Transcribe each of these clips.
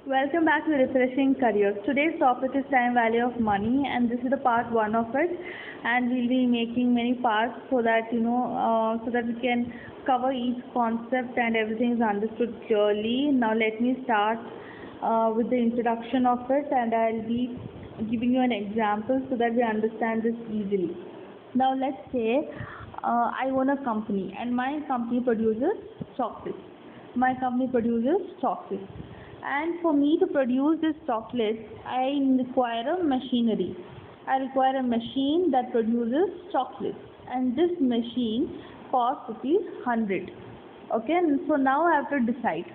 Welcome back to Refreshing Careers. Today's topic is time value of money, and this is the part one of it. And we'll be making many parts so that so that we can cover each concept and everything is understood clearly. Now, let me start with the introduction of it, and I'll be giving you an example so that we understand this easily. Now, let's say I own a company, and my company produces chocolates. My company produces chocolates, and for me to produce this chocolate I require a machinery. I require a machine that produces chocolates, and this machine costs rupees 100. Okay, and so now I have to decide,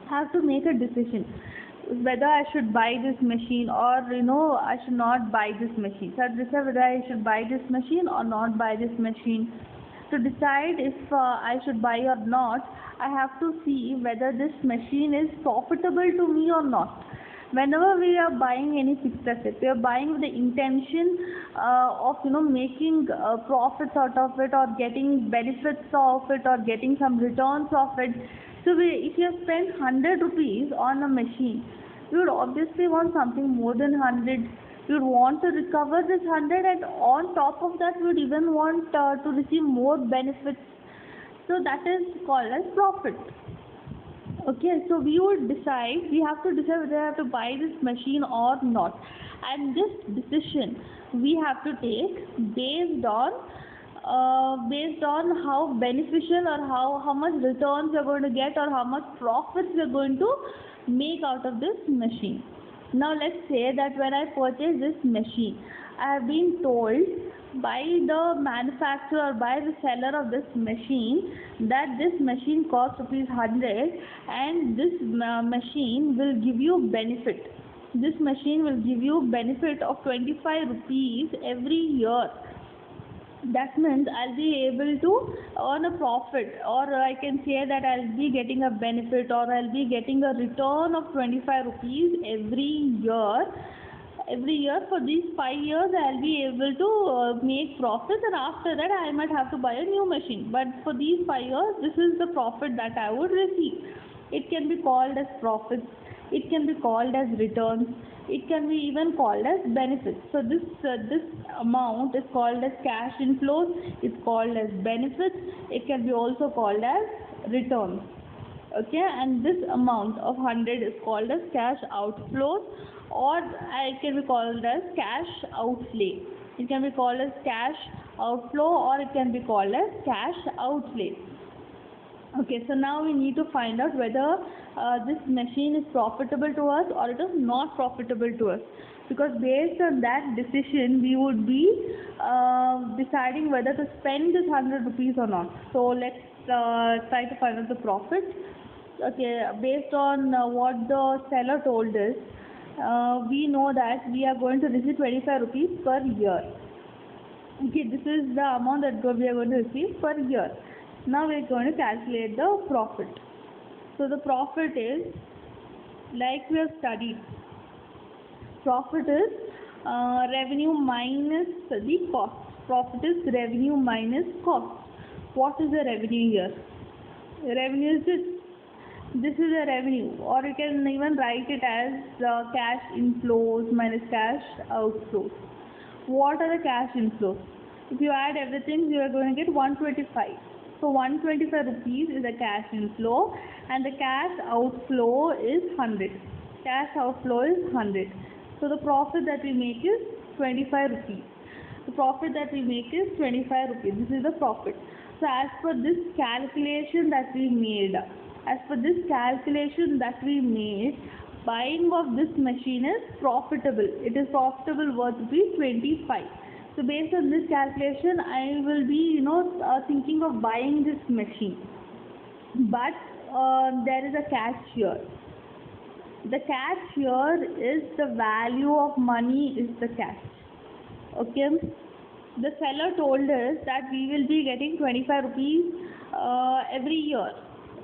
I have to make a decision whether I should buy this machine or I should not buy this machine. So I decide whether I should buy this machine or not buy this machine. To decide if I should buy or not, I have to see whether this machine is profitable to me or not. Whenever we are buying any fixed asset, we are buying with the intention of making profits out of it, or getting benefits of it, or getting some returns of it. So if you have spent 100 rupees on a machine, you would obviously want something more than 100. You would want to recover this 100, and on top of that you would even want to receive more benefits. So that is called as profit. Okay, so we have to decide whether I have to buy this machine or not. And this decision we have to take based on how beneficial, or how much returns we are going to get, or how much profits we are going to make out of this machine. Now let's say that when I purchase this machine, I have been told by the manufacturer, by the seller of this machine, that this machine costs rupees 100, and this machine will give you benefit. This machine will give you benefit of 25 rupees every year. That means I'll be able to earn a profit, or I can say that I'll be getting a benefit, or I'll be getting a return of 25 rupees every year. Every year for these 5 years I'll be able to make profits, and after that I might have to buy a new machine. But for these 5 years, this is the profit that I would receive. It can be called as profits. It can be called as returns. It can be even called as benefits. So this amount is called as cash inflows. It's called as benefits. It can be also called as returns. Okay, and this amount of 100 is called as cash outflows, or it can be called as cash outlay. It can be called as cash outflow, or it can be called as cash outlay. Okay, so now we need to find out whether this machine is profitable to us or it is not profitable to us, because based on that decision we would be deciding whether to spend this 100 rupees or not. So let's try to find out the profit. Okay, based on what the seller told us, we know that we are going to receive 25 rupees per year. Okay, this is the amount that we are going to receive per year. Now we are going to calculate the profit. So the profit is, like we have studied, profit is revenue minus the cost. Profit is revenue minus cost. What is the revenue here? Revenue is this. This is the revenue, or you can even write it as cash inflows minus cash outflows. What are the cash inflows? If you add everything, you are going to get 125. So 125 rupees is the cash inflow, and the cash outflow is 100. Cash outflow is 100. So the profit that we make is 25 rupees. The profit that we make is 25 rupees. This is the profit. So as per this calculation that we made, buying of this machine is profitable. It is profitable worth rupees 25. So based on this calculation, I will be thinking of buying this machine. But there is a catch here. The catch here is the value of money is the catch. Okay, the seller told us that we will be getting 25 rupees every year.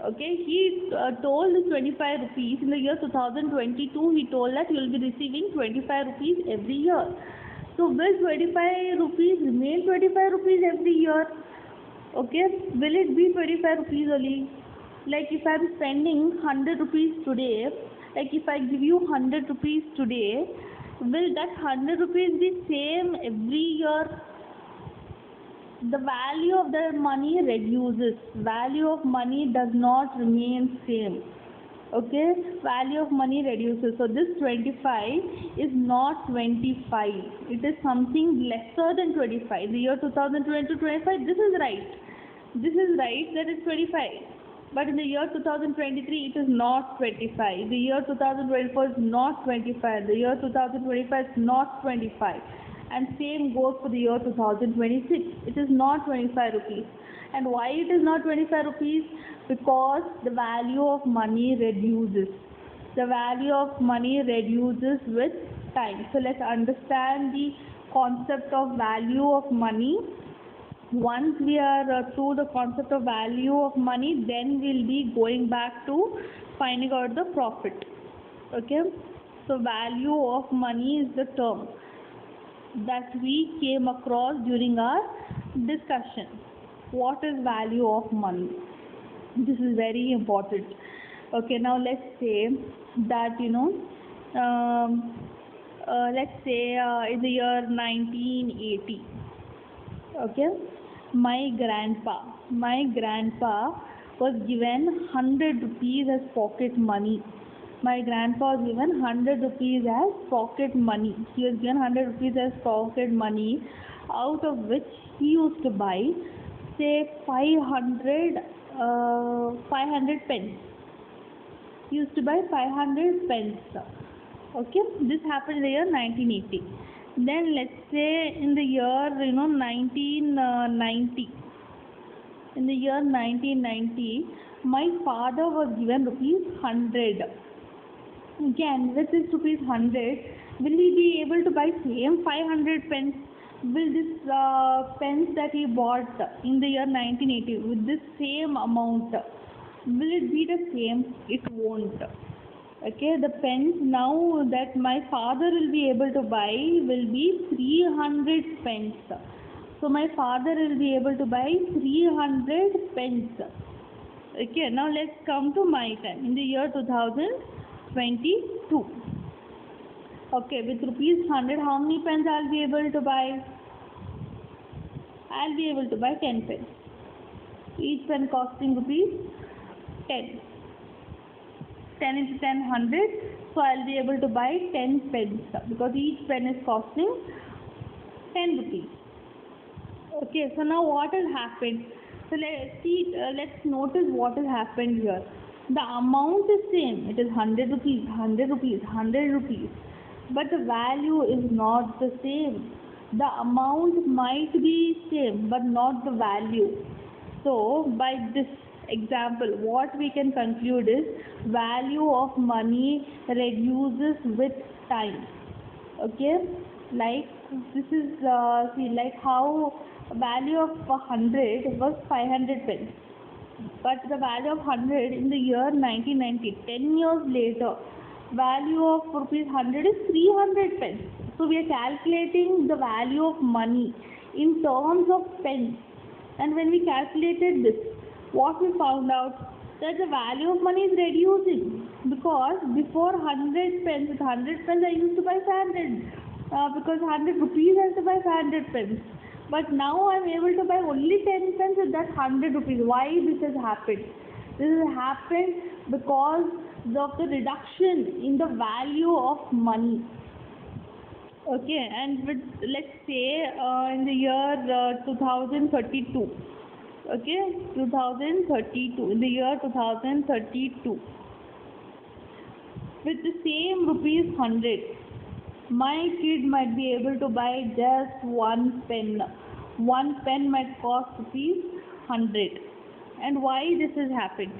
Okay, he told 25 rupees in the year 2022. He told that you will be receiving 25 rupees every year. So will 25 rupees remain 25 rupees every year? Okay, will it be 25 rupees only? Like if I am spending 100 rupees today, Like if I give you 100 rupees today, will that 100 rupees be same every year? The value of the money reduces. Value of money does not remain same. Okay, value of money reduces. So this 25 is not 25. It is something lesser than 25. The year 2020 to 25, this is right. This is right that it's 25. But in the year 2023, it is not 25. The year 2024 is not 25. The year 2025 is not 25. And same goes for the year 2026. It is not 25 rupees. And why it is not 25 rupees? Because the value of money reduces. The value of money reduces with time. So let's understand the concept of value of money. Once we are through the concept of value of money, then we'll be going back to finding out the profit. Okay, so value of money is the term that we came across during our discussion. What is value of money? This is very important. Okay, now let's say that let's say in the year 1980, okay, my grandpa was given 100 rupees as pocket money. My grandpa was given 100 rupees as pocket money. He was given 100 rupees as pocket money, out of which he used to buy, say, 500 pence. He used to buy 500 pence. Okay, this happened in the year 1980. Then let's say in the year 1990. In the year 1990, my father was given rupees 100. Again, with this rupees 100, will he be able to buy same 500 pence? Will this pence that he bought in the year 1980 with this same amount, will it be the same? It won't. Okay, the pence now that my father will be able to buy will be 300 pence. So my father will be able to buy 300 pence. Okay, now let's come to my time in the year 2022. Okay, with rupees 100, how many pens I'll be able to buy? I'll be able to buy 10 pens. Each pen costing rupees 10. 10 into 10, 100. So I'll be able to buy 10 pens because each pen is costing 10 rupees. Okay, so now what has happened? So let's see, let's notice what has happened here. The amount is same. It is 100 rupees, 100 rupees, 100 rupees. But the value is not the same. The amount might be same, but not the value. So by this example, what we can conclude is value of money reduces with time. Okay, like this is see, like how value of 100 was 500 pence, but the value of 100 in the year 1990, 10 years later, value of rupees 100 is 300 pence. So we are calculating the value of money in terms of pence, and when we calculated this, what we found out, that the value of money is reducing, because before 100 pence, with 100 pence I used to buy 500 because 100 rupees I used to buy 500 pence. But now I am able to buy only 10 pence with that 100 rupees. Why this has happened? This has happened because of the reduction in the value of money. Okay, and with, let's say in the year 2032. Okay, 2032. In the year 2032, with the same rupees 100, my kid might be able to buy just one pen. One pen might cost rupees 100. And why this has happened?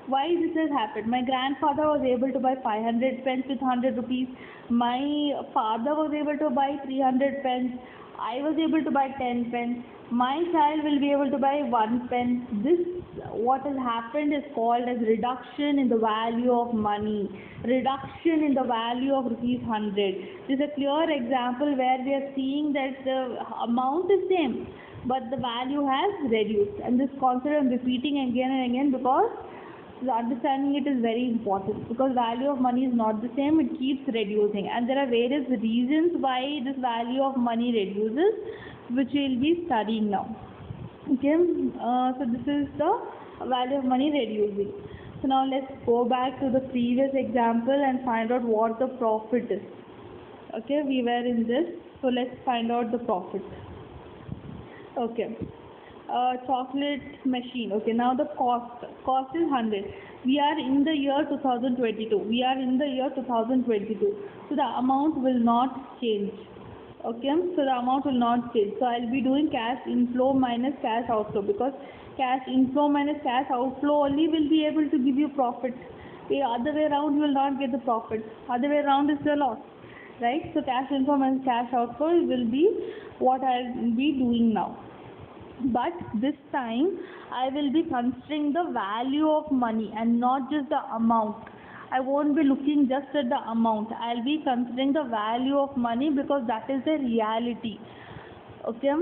Why this has happened? My grandfather was able to buy 500 pens with 100 rupees. My father was able to buy 300 pens. I was able to buy 10 pens. My child will be able to buy 1 pen. This, what has happened, is called as reduction in the value of money. Reduction in the value of rupees 100. This is a clear example where we are seeing that the amount is same, but the value has reduced. And this concept I am repeating again and again because So understanding it is very important because value of money is not the same, it keeps reducing, and there are various reasons why this value of money reduces, which we will be studying now. Okay, so this is the value of money reducing. So now let's go back to the previous example and find out what the profit is. Okay, we were in this, so let's find out the profit. Okay, chocolate machine. Okay, now the cost is 100. We are in the year 2022. We are in the year 2022. So the amount will not change. Okay, so the amount will not change. So I'll be doing cash inflow minus cash outflow, because cash inflow minus cash outflow only will be able to give you profit. The other way around you will not get the profit. Other way around is the loss, right? So cash inflow minus cash outflow will be what I'll be doing now. But this time I will be considering the value of money and not just the amount. I won't be looking just at the amount. I'll be considering the value of money because that is the reality. Okay?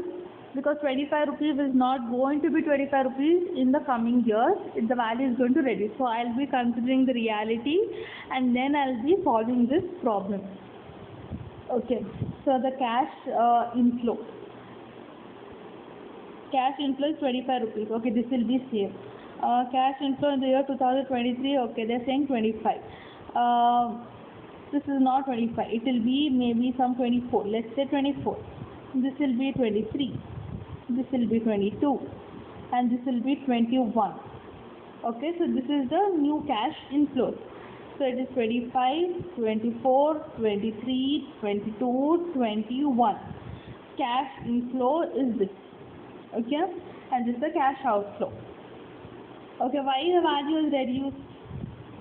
Because 25 rupees is not going to be 25 rupees in the coming years. The value is going to reduce. So I'll be considering the reality and then I'll be solving this problem. Okay. So the cash inflow. Cash inflow is 25 rupees. Okay, this will be same. Cash inflow in the year 2023, okay, they're saying 25. This is not 25, it will be maybe some 24. Let's say 24. This will be 23. This will be 22. And this will be 21. Okay, so this is the new cash inflow. So it is 25, 24, 23, 22, 21. Cash inflow is this. Okay, and this is the cash outflow. Okay, why the value is reduced?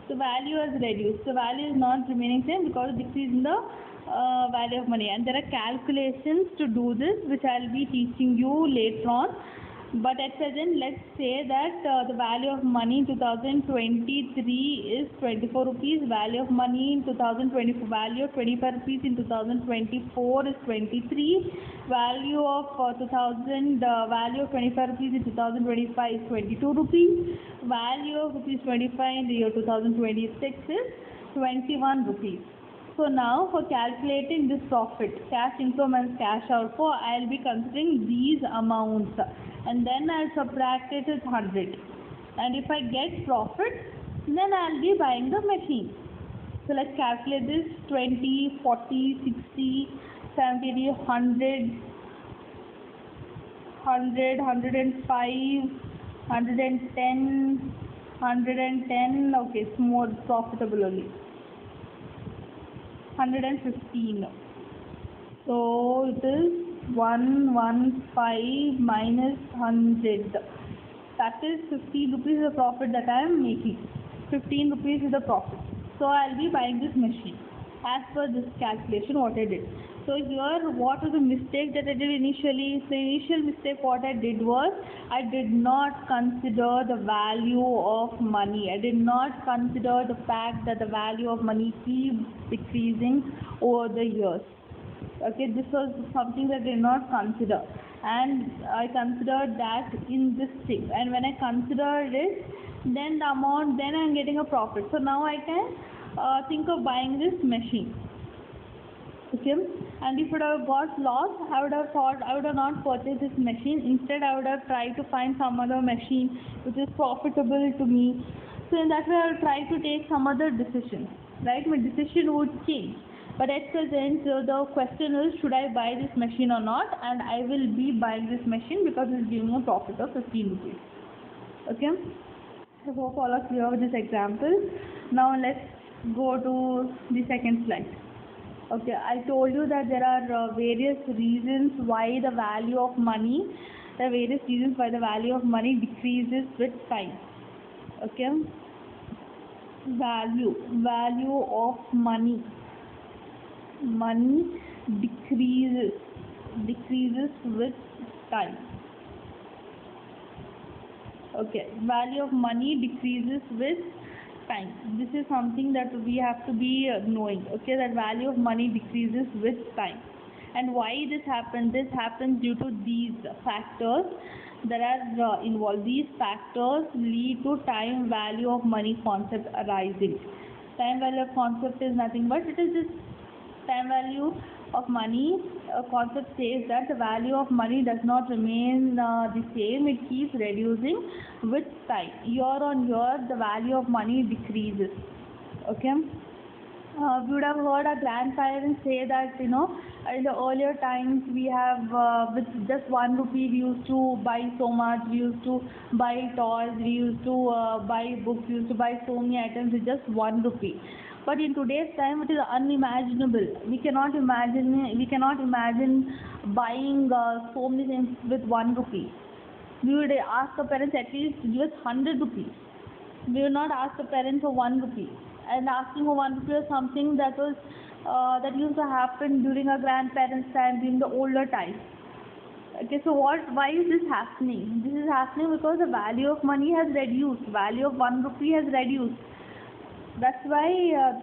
The value is reduced. The value is not remaining same because of decrease in the value of money. And there are calculations to do this, which I'll be teaching you later on. But at present, let's say that the value of money in 2023 is 24 rupees. Value of money in 2024, value of 25 rupees in 2024 is 23. Value of value of 25 rupees in 2025 is 22 rupees. Value of rupees 25 in the year 2026 is 21 rupees. So now for calculating this profit, cash inflow minus cash outflow, I'll be considering these amounts and then I'll subtract it as 100. And if I get profit, then I'll be buying the machine. So let's calculate this: 20, 40, 60, 70, 100, 100, 105, 110, 110. Okay, it's more profitable only. 115. So it is 115 minus 100. That is 15 rupees the profit that I am making. 15 rupees is the profit. So I'll be buying this machine as per this calculation what I did. So here what was the mistake that I did initially? So initial mistake what I did was I did not consider the value of money. I did not consider the fact that the value of money keeps decreasing over the years. Okay, this was something that I did not consider, and I considered that in this thing, and when I considered it, then the amount, then I am getting a profit. So now I can think of buying this machine. Okay, and if it would have got lost, I would have thought I would have not purchased this machine. Instead, I would have tried to find some other machine which is profitable to me. So in that way, I would try to take some other decision. Right, my decision would change. But at present, the question is, should I buy this machine or not? And I will be buying this machine because it's giving a profit of 15 rupees. Okay. I hope all are clear with this example. Now let's go to the second slide. Okay, I told you that there are various reasons why the value of money, decreases with time. Okay. Value of money decreases with time. Okay, value of money decreases with time. This is something that we have to be knowing. Okay, that value of money decreases with time. And why this happens? This happens due to these factors. There are involved. These factors lead to time value of money concept arising. Time value of concept is nothing but it is this time value of money concept says that the value of money does not remain the same. It keeps reducing with time. Year on year, the value of money decreases. Okay. We would have heard our grandparents say that in the earlier times we have with just 1 rupee we used to buy so much, we used to buy toys, we used to buy books, we used to buy so many items with just 1 rupee. But in today's time it is unimaginable. We cannot imagine buying so many things with 1 rupee. We would ask our parents at least to give us 100 rupees. We will not ask the parents for 1 rupee. And asking for 1 rupee was something that was that used to happen during our grandparents' time, during the older times. Okay, so why is this happening? This is happening because the value of money has reduced. Value of 1 rupee has reduced. That's why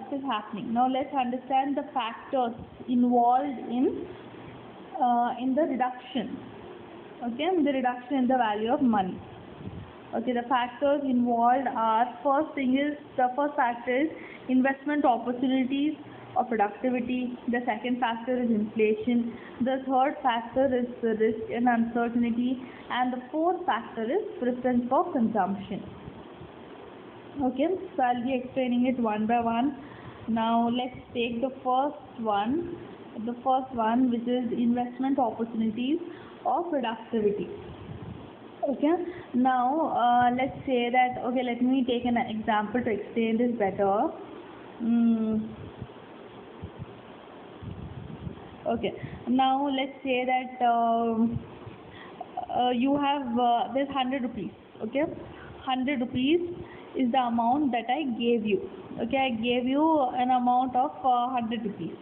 this is happening. Now let's understand the factors involved in the reduction. Okay, the reduction in the value of money. Okay, the factors involved are the first factor is investment opportunities or productivity. The second factor is inflation. The third factor is the risk and uncertainty, and the fourth factor is preference for consumption. Okay, so I'll be explaining it one by one. Now let's take the first one. The first one, which is investment opportunities or productivity. Okay, now let's say that, okay, let me take an example to explain this better. Okay, now let's say that you have there's 100 rupees. Okay, 100 rupees is the amount that I gave you. Okay, I gave you an amount of 100 rupees.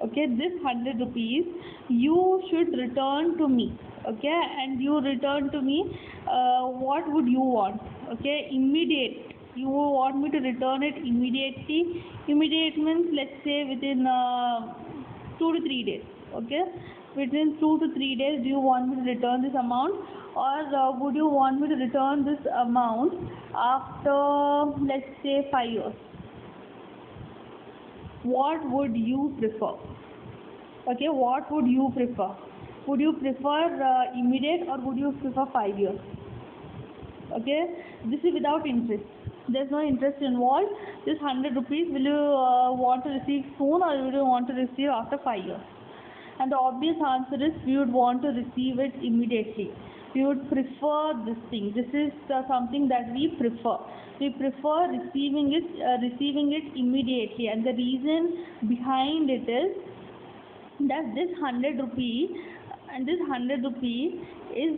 Okay, this 100 rupees you should return to me. Okay, and you return to me, what would you want? Okay, immediate. You want me to return it immediately. Immediate means, let's say within 2 to 3 days. Okay, within 2 to 3 days do you want me to return this amount, or would you want me to return this amount after, let's say, 5 years? What would you prefer? Okay, what would you prefer? Would you prefer immediate, or would you prefer 5 years? Okay, this is without interest. There's no interest involved. This 100 rupees, will you want to receive soon, or will you want to receive after 5 years? And the obvious answer is we would want to receive it immediately. We would prefer this thing. This is something that we prefer. We prefer receiving it immediately, and the reason behind it is that this 100 rupee and this 100 rupee is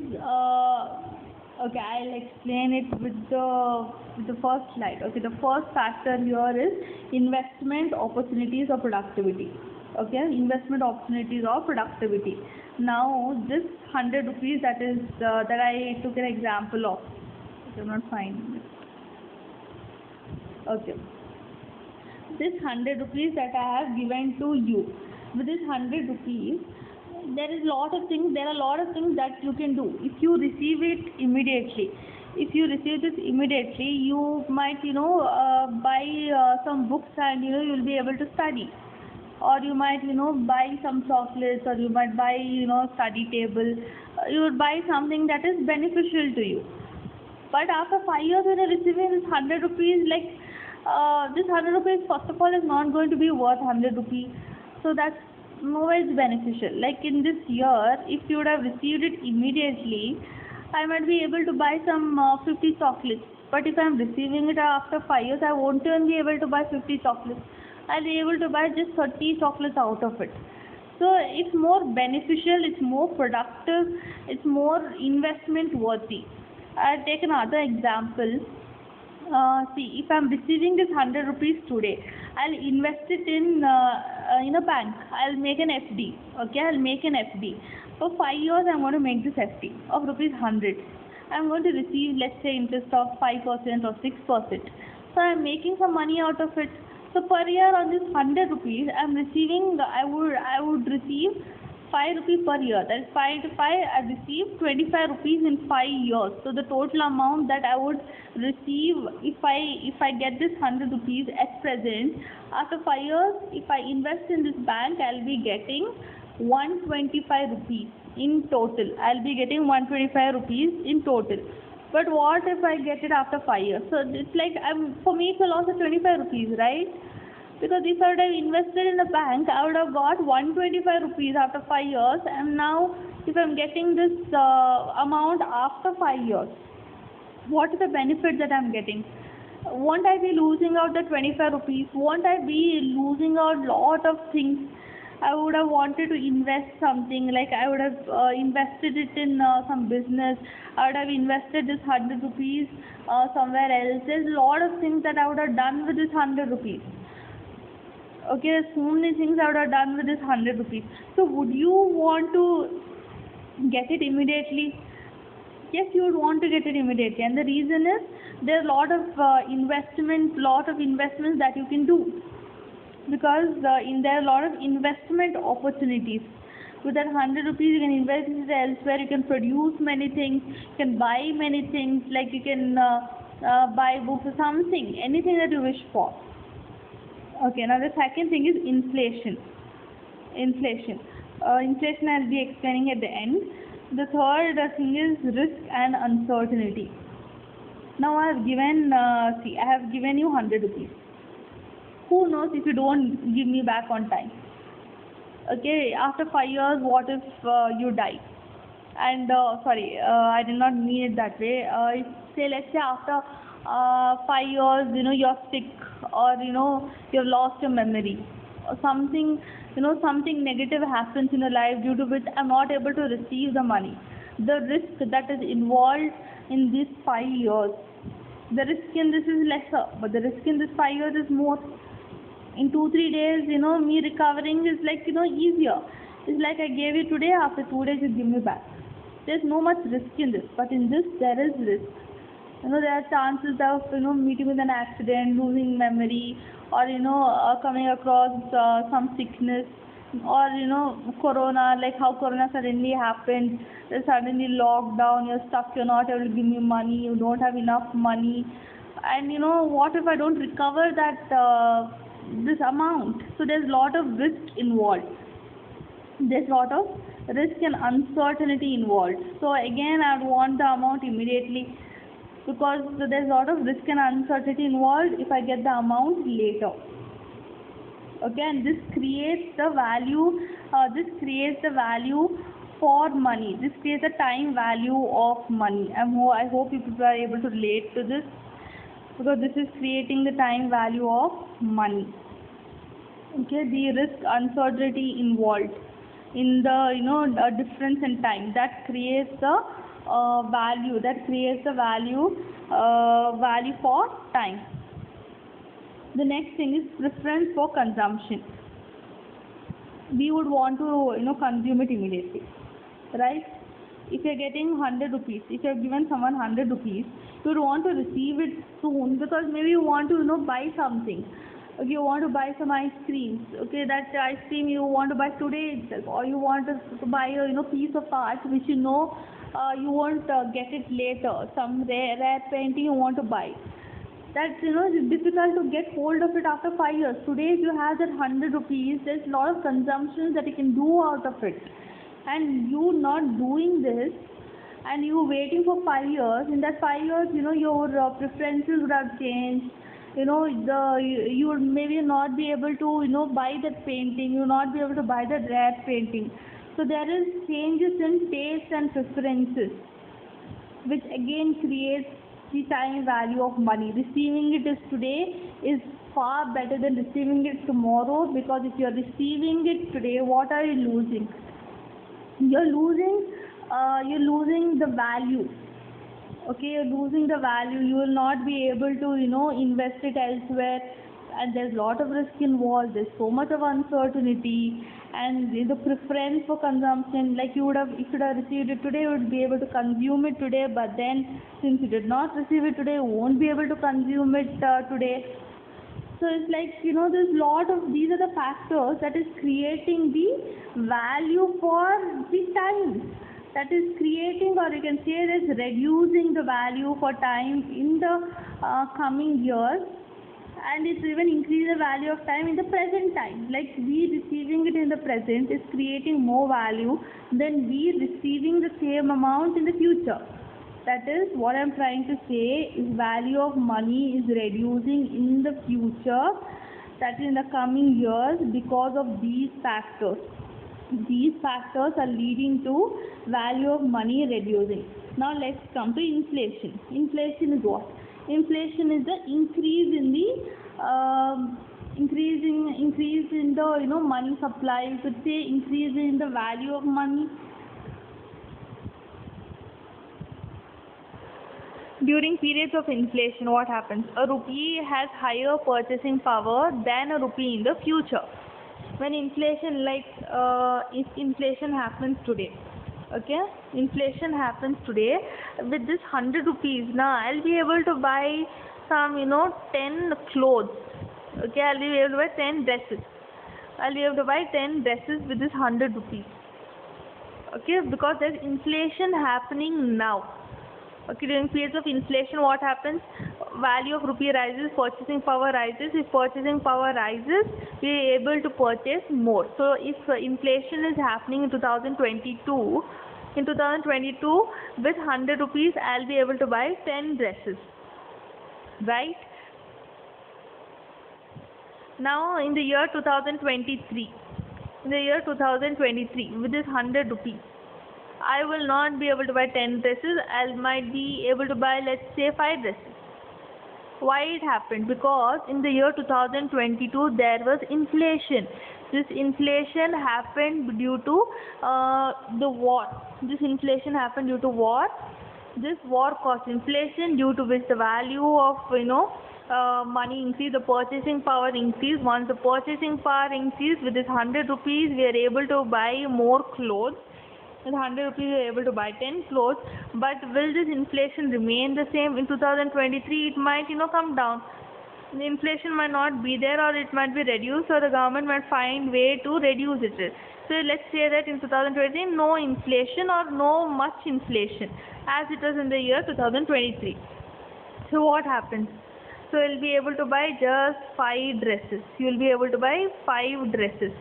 okay, I'll explain it with the first slide. Okay, the first factor here is investment opportunities or productivity. Okay, investment opportunities or productivity. Now this 100 rupees that I took an example of. I'm not finding it. Okay, this 100 rupees that I have given to you. With this 100 rupees, there are a lot of things that you can do if you receive it immediately. If you receive this immediately, you might buy some books, and you'll be able to study, or you might buy some chocolates, or you might buy study table. You would buy something that is beneficial to you. But after 5 years, when you're receiving this 100 rupees, this 100 rupees first of all is not going to be worth 100 rupees. So that's no way it's beneficial. Like in this year, if you would have received it immediately, I might be able to buy some 50 chocolates. But if I'm receiving it after 5 years, I won't even be able to buy 50 chocolates. I'll be able to buy just 30 chocolates out of it. So it's more beneficial, it's more productive, it's more investment worthy. I'll take another example. See, if I'm receiving this 100 rupees today, I'll invest it in a bank. I'll make an FD. Okay, I'll make an FD. For 5 years, I'm going to make this FD of rupees 100. I'm going to receive, let's say, interest of 5% or 6%. So I'm making some money out of it. So per year on this 100 rupees, I would receive 5 rupees per year. That is 5 to 5, I receive 25 rupees in 5 years. So the total amount that I would receive if I get this 100 rupees at present, after 5 years, if I invest in this bank, I'll be getting 125 rupees in total. I'll be getting 125 rupees in total. But what if I get it after 5 years? So it's like, for me, it's a loss of 25 rupees, right? Because if I would have invested in a bank, I would have got 125 rupees after 5 years, and now if I'm getting this amount after 5 years, what is the benefit that I'm getting? Won't I be losing out the 25 rupees? Won't I be losing out lot of things? I would have wanted to invest something, like I would have invested it in some business. I would have invested this 100 rupees somewhere else. There's a lot of things that I would have done with this 100 rupees. Okay, there's so many things I would have done with this 100 rupees. So would you want to get it immediately? Yes, you would want to get it immediately, and the reason is there are a lot of investments that you can do, because there are a lot of investment opportunities. With that 100 rupees, you can invest it elsewhere. You can produce many things. You can buy many things, like you can buy books or something, anything that you wish for. Okay, now the second thing is inflation. Inflation I'll be explaining at the end. The third thing is risk and uncertainty. Now I have given you 100 rupees. Who knows if you don't give me back on time? Okay, after 5 years, what if you die? And I did not mean it that way. Let's say after 5 years, you're sick, or you've lost your memory, or something negative happens in your life, due to which I'm not able to receive the money. The risk that is involved in these 5 years, the risk in this is lesser, but the risk in this 5 years is more. In 2-3 days, me recovering is like, easier. It's like I gave you today, after 2 days you give me back. There's no much risk in this, but in this there is risk. There are chances of meeting with an accident, losing memory, or coming across some sickness, or corona, like how corona suddenly happened. There's suddenly lockdown, you're stuck, you're not able to give me money, you don't have enough money, and what if I don't recover that this amount? So there's a lot of risk involved. There's a lot of risk and uncertainty involved. So again, I'd want the amount immediately, because there's a lot of risk and uncertainty involved if I get the amount later. Okay, and this creates the value. For money. This creates a time value of money. I hope you people are able to relate to this, because this is creating the time value of money. Okay, the risk uncertainty involved in the difference in time, that creates the value. That creates the value for time. The next thing is preference for consumption. We would want to consume it immediately, right? If you're getting 100 rupees, if you're given someone 100 rupees, you would want to receive it soon, because maybe you want to buy something. Okay, you want to buy some ice creams. Okay, that ice cream you want to buy today itself, or you want to buy a piece of art which you won't get it later. Some rare painting you want to buy. That's it's difficult to get hold of it after 5 years. Today, if you have that 100 rupees, there's a lot of consumptions that you can do out of it. And you not doing this, and you waiting for 5 years. In that 5 years, your preferences would have changed. You would maybe not be able to buy that painting. You will not be able to buy that rare painting. So there is changes in taste and preferences, which again creates the time value of money. Receiving it the is far better than receiving it tomorrow, because if you are receiving it today, what are you losing? You're losing the value. Okay, you're losing the value. You will not be able to invest it elsewhere, and there's a lot of risk involved. There's so much of uncertainty, and the preference for consumption, like if you would have received it today, you would be able to consume it today, but then since you did not receive it today, you won't be able to consume it today. So it's like, there's lot of, these are the factors that is creating the value for the time. That is creating, or you can say this, reducing the value for time in the coming years, and it's even increase the value of time in the present time. Like we receiving it in the present is creating more value than we receiving the same amount in the future. That is what I'm trying to say, is value of money is reducing in the future, that is in the coming years, because of these factors. These factors are leading to value of money reducing. Now let's come to inflation. Inflation is what? Inflation is the increase in the increase in the money supply. You could say increase in the value of money. During periods of inflation, what happens? A rupee has higher purchasing power than a rupee in the future. When inflation, if inflation happens today, okay, inflation happens today, with this 100 rupees, now I'll be able to buy some 10 clothes, okay, I'll be able to buy 10 dresses. I'll be able to buy 10 dresses with this 100 rupees, okay, because there's inflation happening now. Okay, during periods of inflation, what happens? Value of rupee rises, purchasing power rises. If purchasing power rises, we are able to purchase more. So if inflation is happening in 2022, with 100 rupees, I'll be able to buy 10 dresses, right? Now in the year 2023, with this 100 rupees, I will not be able to buy 10 dresses. I might be able to buy, let's say, 5 dresses. Why it happened? Because in the year 2022 there was inflation. This inflation happened due to the war. This inflation happened due to war. This war caused inflation, due to which the value of money increased, the purchasing power increased. Once the purchasing power increased, with this 100 rupees we are able to buy more clothes. With 100 rupees we are able to buy 10 clothes. But will this inflation remain the same? In 2023 it might come down. The inflation might not be there, or it might be reduced, or the government might find way to reduce it. So let's say that in 2023 no inflation, or no much inflation as it was in the year 2023. So what happens? So you'll be able to buy just 5 dresses. You'll be able to buy 5 dresses.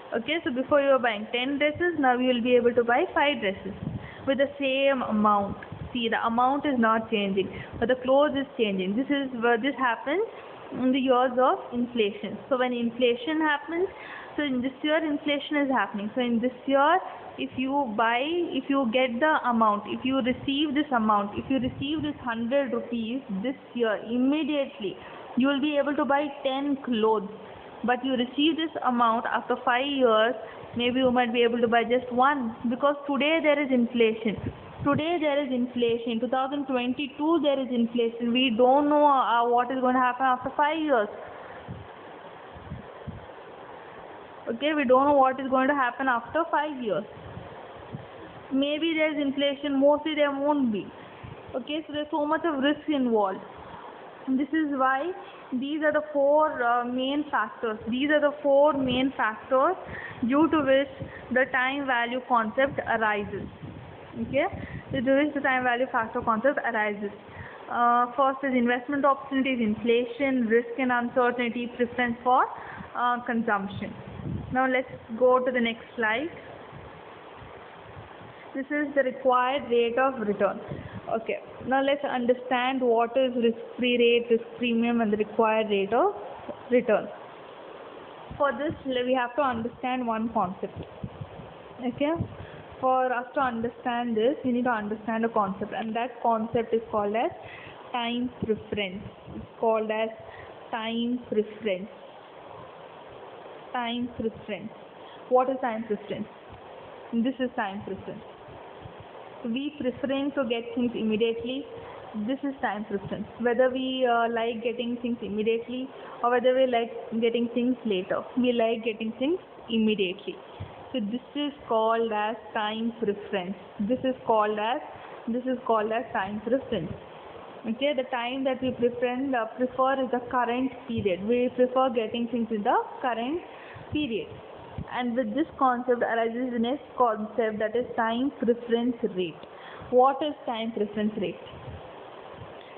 Okay, so before you were buying 10 dresses, now you will be able to buy 5 dresses with the same amount. See, the amount is not changing, but the clothes is changing. This is where this happens in the years of inflation. So when inflation happens, so in this year inflation is happening. So in this year, if you get the amount, if you receive this amount, if you receive this 100 rupees this year, immediately you will be able to buy 10 clothes. But you receive this amount after 5 years, maybe you might be able to buy just 1, because today there is inflation. In 2022 there is inflation. We don't know what is going to happen after 5 years. Okay, we don't know what is going to happen after 5 years. Maybe there is inflation, mostly there won't be. Okay, so there's so much of risk involved. This is why these are the 4 main factors. These are the 4 main factors due to which the time value concept arises. Okay, due to which the time value factor concept arises. First is investment opportunities, inflation, risk and uncertainty, preference for consumption. Now let's go to the next slide. This is the required rate of return. Okay, now let's understand what is risk-free rate, risk premium, and the required rate of return. For this, we have to understand one concept. Okay, for us to understand this, we need to understand a concept, and that concept is called as time preference. It's called as time preference. Time preference. What is time preference? This is time preference. We preferring to get things immediately. This is time preference. Whether we like getting things immediately, or whether we like getting things later, we like getting things immediately. So this is called as time preference. This is called as time preference. Okay, the time that we prefer is the current period. We prefer getting things in the current period. And with this concept arises the next concept, that is time preference rate. What is time preference rate?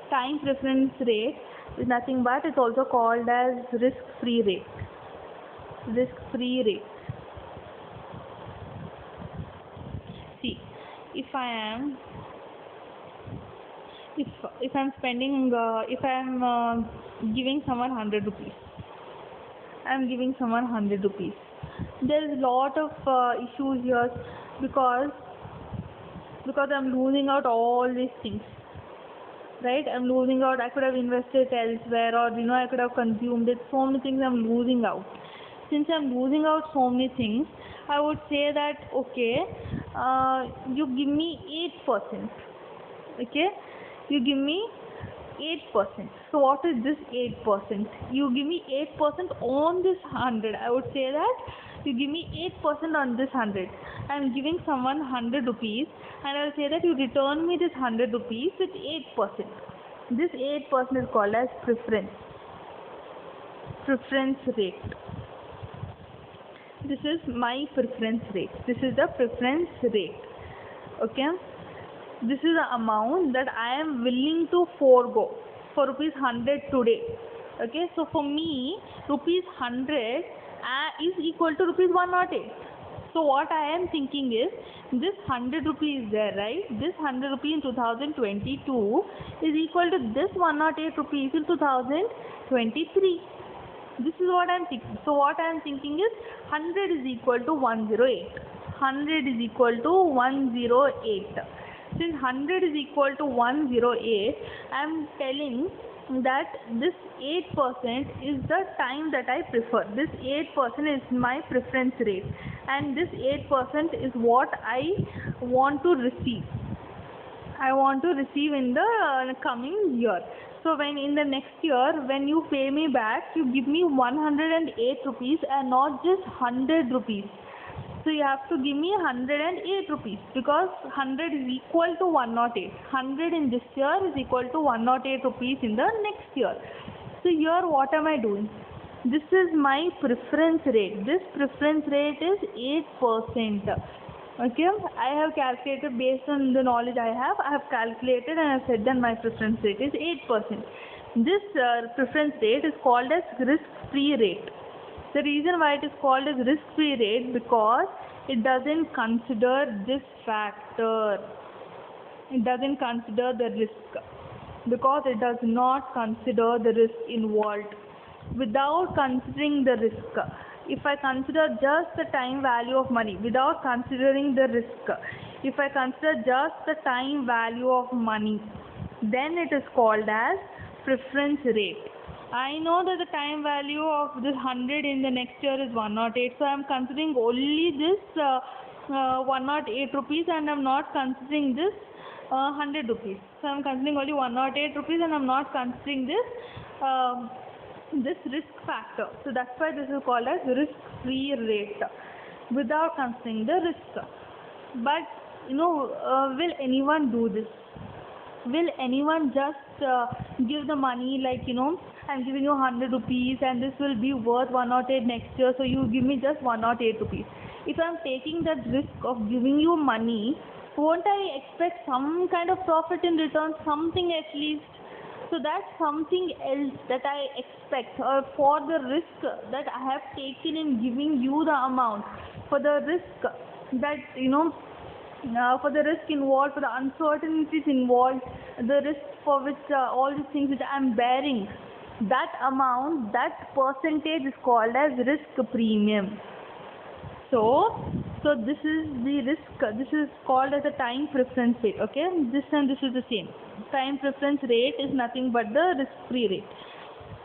Time preference rate is nothing but it's also called as risk-free rate. Risk-free rate. See, if I'm spending, if I'm giving someone 100 rupees, I'm giving someone 100 rupees. There is a lot of issues here because I'm losing out all these things, right? I'm losing out. I could have invested elsewhere, or I could have consumed it. So many things I'm losing out. Since I'm losing out so many things, I would say that okay, you give me 8%. Okay, you give me 8%. So what is this 8%? You give me 8% on this 100. I would say that you give me 8% on this 100. I am giving someone 100 rupees, and I will say that you return me this 100 rupees with 8%. This 8% is called as preference rate. This is my preference rate. This is the preference rate. Okay. This is the amount that I am willing to forego for rupees 100 today. Okay, so for me, rupees 100 is equal to rupees 108. So what I am thinking is, this 100 rupees there, right? This 100 rupees in 2022 is equal to this 108 rupees in 2023. This is what I am thinking. So what I am thinking is 100 is equal to 108. 100 is equal to 108. Since 100 is equal to 108, I am telling that this 8% is the time that I prefer. This 8% is my preference rate, and this 8% is what I want to receive. I want to receive in the coming year. So when in the next year, when you pay me back, you give me 108 rupees and not just 100 rupees. So you have to give me 108 rupees, because 100 is equal to 108. 100 in this year is equal to 108 rupees in the next year. So here what am I doing? This is my preference rate. This preference rate is 8%. Okay, I have calculated based on the knowledge I have calculated, and I have said that my preference rate is 8%. This preference rate is called as risk-free rate. The reason why it is called as risk-free rate, because it doesn't consider this factor. It doesn't consider the risk, because it does not consider the risk involved. Without considering the risk, if I consider just the time value of money without considering the risk, if I consider just the time value of money, then it is called as preference rate. I know that the time value of this 100 in the next year is 108, so I am considering only this 108 rupees, and I am not considering this 100 rupees. So I am considering only 108 rupees, and I am not considering this risk factor. So that's why this is called as risk-free rate, without considering the risk. But will anyone do this? Will anyone just give the money, like I'm giving you 100 rupees and this will be worth 108 next year, so you give me just 108 rupees. If I'm taking that risk of giving you money, won't I expect some kind of profit in return, something at least? So that's something else that I expect, or for the risk that I have taken in giving you the amount, for the risk that for the risk involved, for the uncertainties involved, the risk for which all these things which I am bearing, that amount, that percentage is called as risk premium. So this is the risk. This is called as a time preference rate. Okay, this and this is the same. Time preference rate is nothing but the risk-free rate.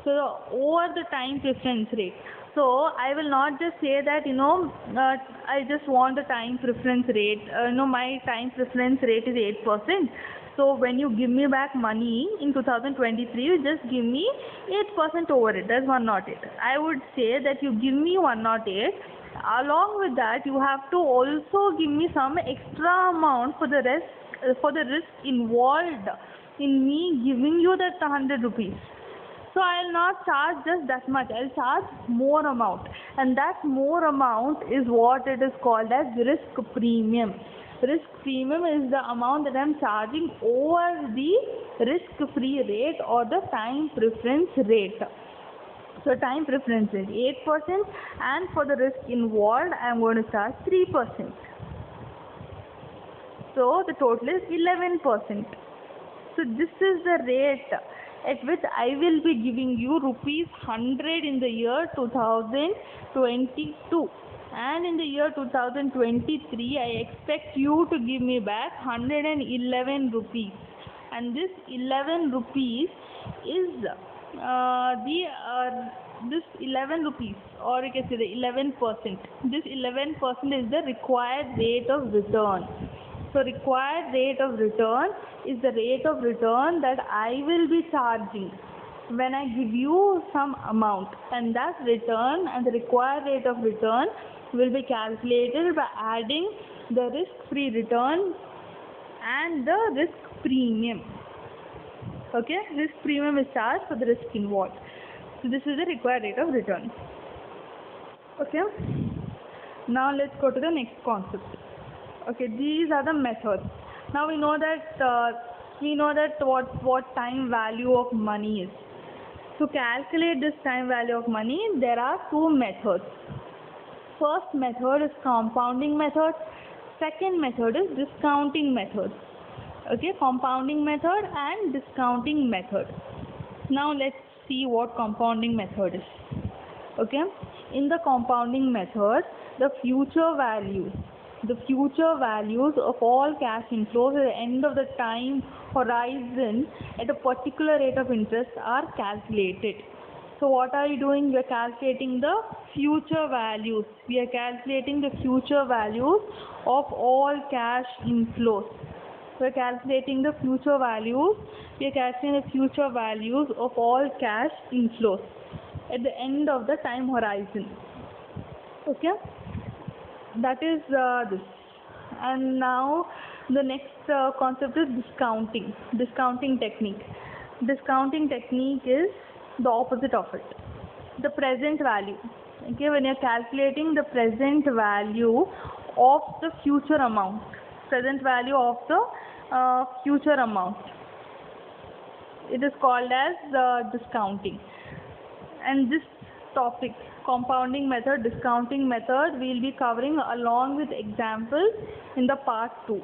So over the time preference rate. So I will not just say that I just want the time preference rate. My time preference rate is 8%. So when you give me back money in 2023, you just give me 8% over it. That's 108. I would say that you give me 108. Along with that, you have to also give me some extra amount for the risk involved in me giving you that 100 rupees. So I'll not charge just that much, I'll charge more amount, and that more amount is what it is called as risk premium. Risk premium is the amount that I'm charging over the risk free rate or the time preference rate. So time preference is 8%, and for the risk involved I am going to charge 3%. So the total is 11%. So this is the rate at which I will be giving you rupees 100 in the year 2022, and in the year 2023 I expect you to give me back 111 rupees, and this 11 rupees is this 11 rupees, or you can say the 11%. This 11% is the required rate of return. So required rate of return is the rate of return that I will be charging when I give you some amount, and that return and the required rate of return will be calculated by adding the risk-free return and the risk premium. Okay, risk premium is charged for the risk involved. So this is the required rate of return. Okay, now let's go to the next concept. Okay, these are the methods. Now we know that what time value of money is. To calculate this time value of money, there are two methods. First method is compounding method. Second method is discounting method. Okay, compounding method and discounting method. Now let's see what compounding method is. Okay, in the compounding method, the future values of all cash inflows at the end of the time horizon at a particular rate of interest are calculated. So what are you doing? We are calculating the future values. We are calculating the future values of all cash inflows. We are calculating the future values. We are calculating the future values of all cash inflows at the end of the time horizon. Okay, that is this. And now the next concept is discounting technique. Discounting technique is the opposite of it, the present value. Okay, when you are calculating the present value of the future amount, future amount, it is called as discounting. And this topic, compounding method, discounting method, we will be covering along with examples in the part 2.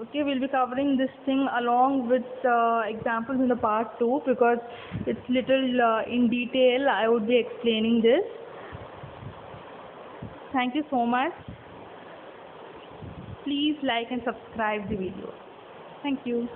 Okay, we'll be covering this thing along with examples in the part 2, because it's little in detail I would be explaining this. Thank you so much. Please like and subscribe the video. Thank you.